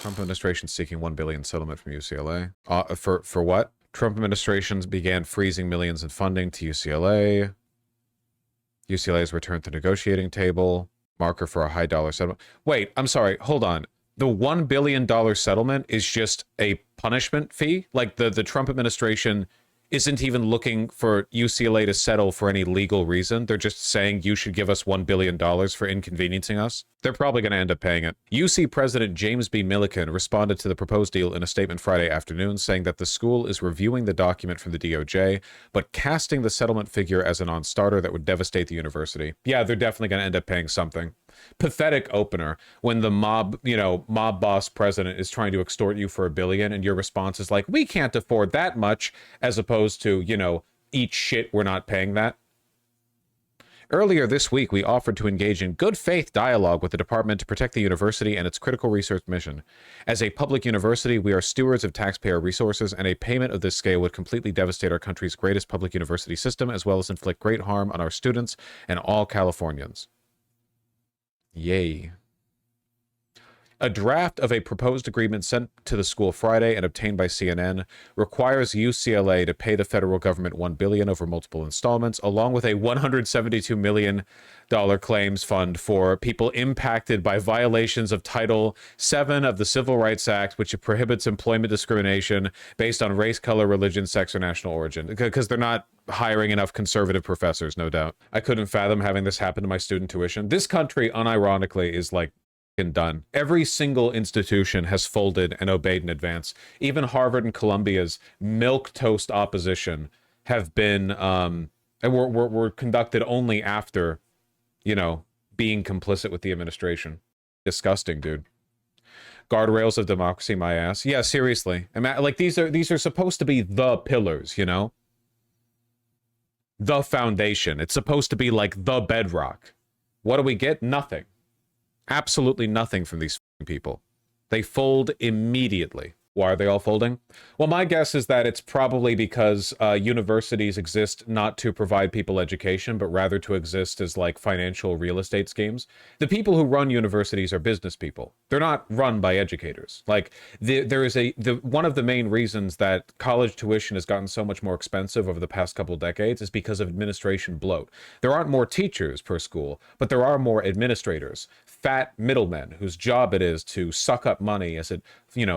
Trump administration seeking $1 billion settlement from UCLA. For what? Trump administration began freezing millions in funding to UCLA. UCLA's returned to negotiating table. Marker for a high dollar settlement. Wait, I'm sorry. Hold on. The $1 billion settlement is just a punishment fee? Like the Trump administration isn't even looking for UCLA to settle for any legal reason. They're just saying you should give us $1 billion for inconveniencing us. They're probably going to end up paying it. UC President James B. Milliken responded to the proposed deal in a statement Friday afternoon, saying that the school is reviewing the document from the DOJ, but casting the settlement figure as a non-starter that would devastate the university. Yeah, they're definitely going to end up paying something. Pathetic opener when the mob boss president is trying to extort you for $1 billion and your response is like, we can't afford that much, as opposed to, eat shit, we're not paying that. Earlier this week, we offered to engage in good faith dialogue with the department to protect the university and its critical research mission. As a public university, we are stewards of taxpayer resources, and a payment of this scale would completely devastate our country's greatest public university system, as well as inflict great harm on our students and all Californians. Yay. A draft of a proposed agreement sent to the school Friday and obtained by CNN requires UCLA to pay the federal government $1 billion over multiple installments, along with a $172 million claims fund for people impacted by violations of Title VII of the Civil Rights Act, which prohibits employment discrimination based on race, color, religion, sex, or national origin. Because they're not hiring enough conservative professors, no doubt. I couldn't fathom having this happen to my student tuition. This country, unironically, is like done. Every single institution has folded and obeyed in advance. Even Harvard and Columbia's milquetoast opposition have been and were conducted only after, being complicit with the administration. Disgusting, dude. Guardrails of democracy, my ass. Yeah, seriously. Like these are supposed to be the pillars, the foundation. It's supposed to be like the bedrock. What do we get? Nothing. Absolutely nothing from these people. They fold immediately. Why are they all folding? Well, my guess is that it's probably because universities exist not to provide people education, but rather to exist as like financial real estate schemes. The people who run universities are business people. They're not run by educators. Like there is one of the main reasons that college tuition has gotten so much more expensive over the past couple of decades is because of administration bloat. There aren't more teachers per school, but there are more administrators, fat middlemen whose job it is to suck up money as it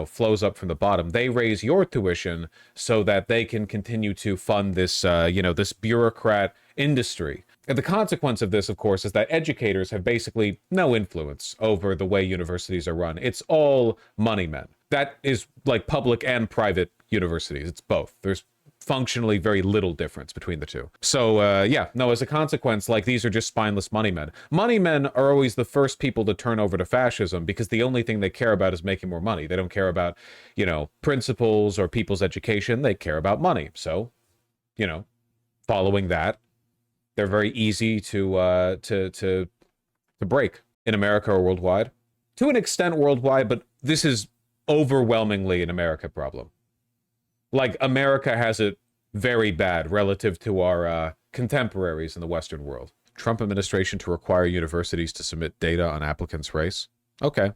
flows up from the bottom. They raise your tuition so that they can continue to fund this, this bureaucrat industry. And the consequence of this, of course, is that educators have basically no influence over the way universities are run. It's all money men. That is like public and private universities. It's both. There's functionally very little difference between the two. So as a consequence, like these are just spineless money men. Money men are always the first people to turn over to fascism because the only thing they care about is making more money. They don't care about, principles or people's education. They care about money. So, following that, they're very easy to break in America or worldwide. To an extent worldwide, but this is overwhelmingly an America problem. Like, America has it very bad relative to our contemporaries in the Western world. Trump administration to require universities to submit data on applicants' race. Okay,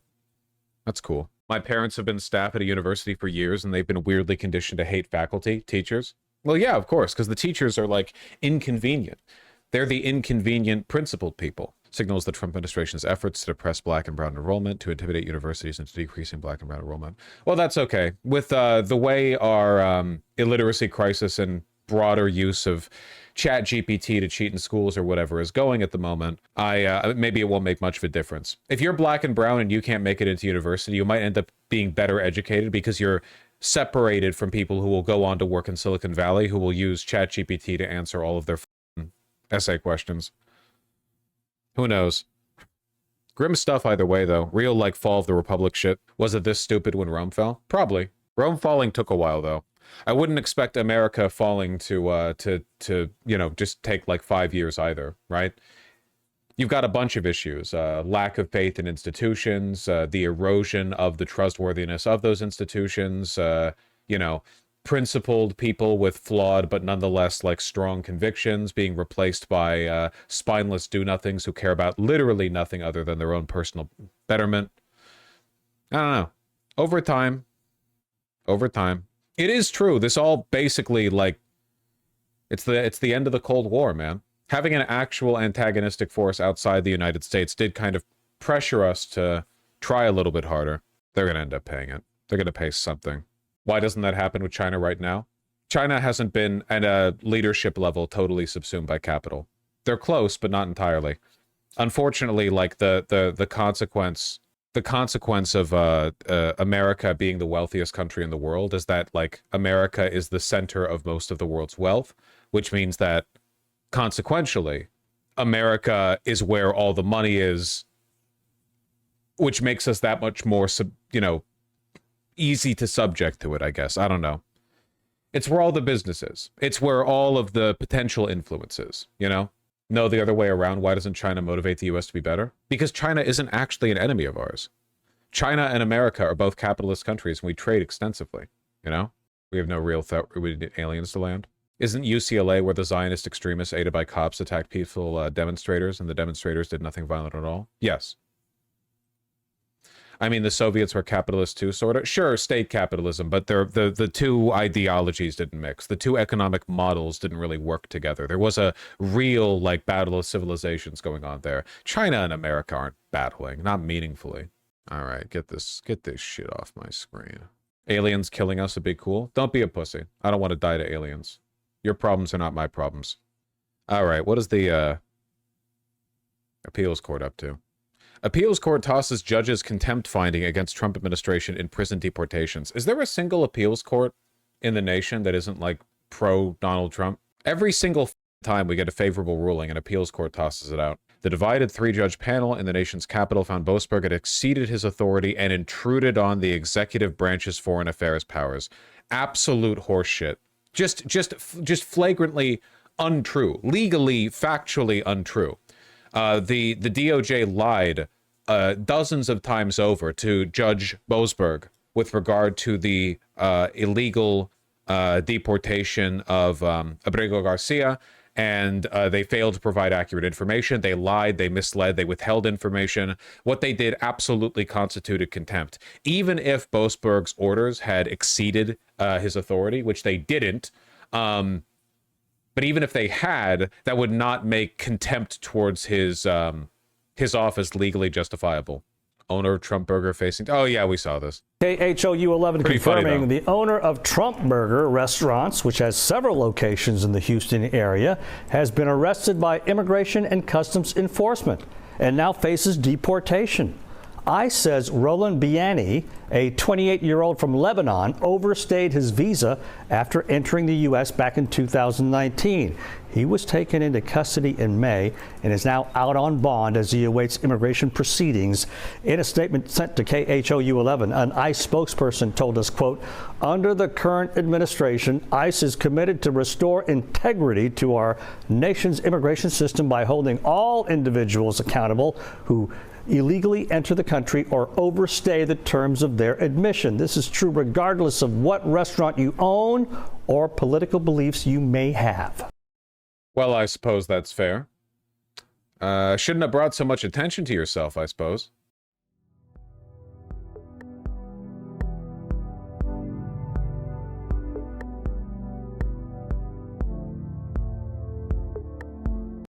that's cool. My parents have been staff at a university for years, and they've been weirdly conditioned to hate faculty, teachers. Well, yeah, of course, because the teachers are, like, inconvenient. They're the inconvenient principled people. Signals the Trump administration's efforts to depress black and brown enrollment, to intimidate universities into decreasing black and brown enrollment. Well, that's okay. With the way our illiteracy crisis and broader use of chat GPT to cheat in schools or whatever is going at the moment, maybe it won't make much of a difference. If you're black and brown and you can't make it into university, you might end up being better educated because you're separated from people who will go on to work in Silicon Valley, who will use chat GPT to answer all of their essay questions. Who knows? Grim stuff either way, though. Real, like, fall of the Republic shit. Was it this stupid when Rome fell? Probably. Rome falling took a while, though. I wouldn't expect America falling to just take, like, 5 years either, right? You've got a bunch of issues. Lack of faith in institutions, the erosion of the trustworthiness of those institutions, principled people with flawed but nonetheless like strong convictions being replaced by spineless do-nothings who care about literally nothing other than their own personal betterment. I don't know. Over time. Over time. It is true. This all basically, like, it's the end of the Cold War, man. Having an actual antagonistic force outside the United States did kind of pressure us to try a little bit harder. They're going to end up paying it. They're going to pay something. Why doesn't that happen with China right now? China hasn't been at a leadership level totally subsumed by capital. They're close, but not entirely. Unfortunately, like the consequence of America being the wealthiest country in the world is that, like, America is the center of most of the world's wealth, which means that consequentially, America is where all the money is, which makes us that much more, easy to subject to it, I guess. I don't know. It's where all the business is. It's where all of the potential influences, No, the other way around. Why doesn't China motivate the U.S. to be better? Because China isn't actually an enemy of ours. China and America are both capitalist countries, and we trade extensively, We have no real threat. We need aliens to land. Isn't UCLA where the Zionist extremists aided by cops attacked peaceful demonstrators, and the demonstrators did nothing violent at all? Yes. I mean, the Soviets were capitalists too, sort of. Sure, state capitalism, but the two ideologies didn't mix. The two economic models didn't really work together. There was a real, like, battle of civilizations going on there. China and America aren't battling, not meaningfully. All right, get this shit off my screen. Aliens killing us would be cool. Don't be a pussy. I don't want to die to aliens. Your problems are not my problems. All right, what is the appeals court up to? Appeals court tosses judge's contempt finding against Trump administration in prison deportations. Is there a single appeals court in the nation that isn't, like, pro-Donald Trump? Every single time we get a favorable ruling, an appeals court tosses it out. The divided three-judge panel in the nation's capital found Boasberg had exceeded his authority and intruded on the executive branch's foreign affairs powers. Absolute horseshit. Just flagrantly untrue. Legally, factually untrue. The DOJ lied dozens of times over to Judge Boasberg with regard to the illegal deportation of Abrego Garcia, and they failed to provide accurate information. They lied, they misled, they withheld information. What they did absolutely constituted contempt. Even if Boasberg's orders had exceeded his authority, which they didn't, but even if they had, that would not make contempt towards his office legally justifiable. Owner of Trump Burger facing... Oh, yeah, we saw this. KHOU 11 Pretty confirming funny, the owner of Trump Burger Restaurants, which has several locations in the Houston area, has been arrested by Immigration and Customs Enforcement and now faces deportation. ICE says Roland Biani, a 28-year-old from Lebanon, overstayed his visa after entering the U.S. back in 2019. He was taken into custody in May and is now out on bond as he awaits immigration proceedings. In a statement sent to KHOU 11, an ICE spokesperson told us, quote, under the current administration, ICE is committed to restore integrity to our nation's immigration system by holding all individuals accountable who illegally enter the country or overstay the terms of their admission. This is true regardless of what restaurant you own or political beliefs you may have. Well, I suppose that's fair. Shouldn't have brought so much attention to yourself, I suppose.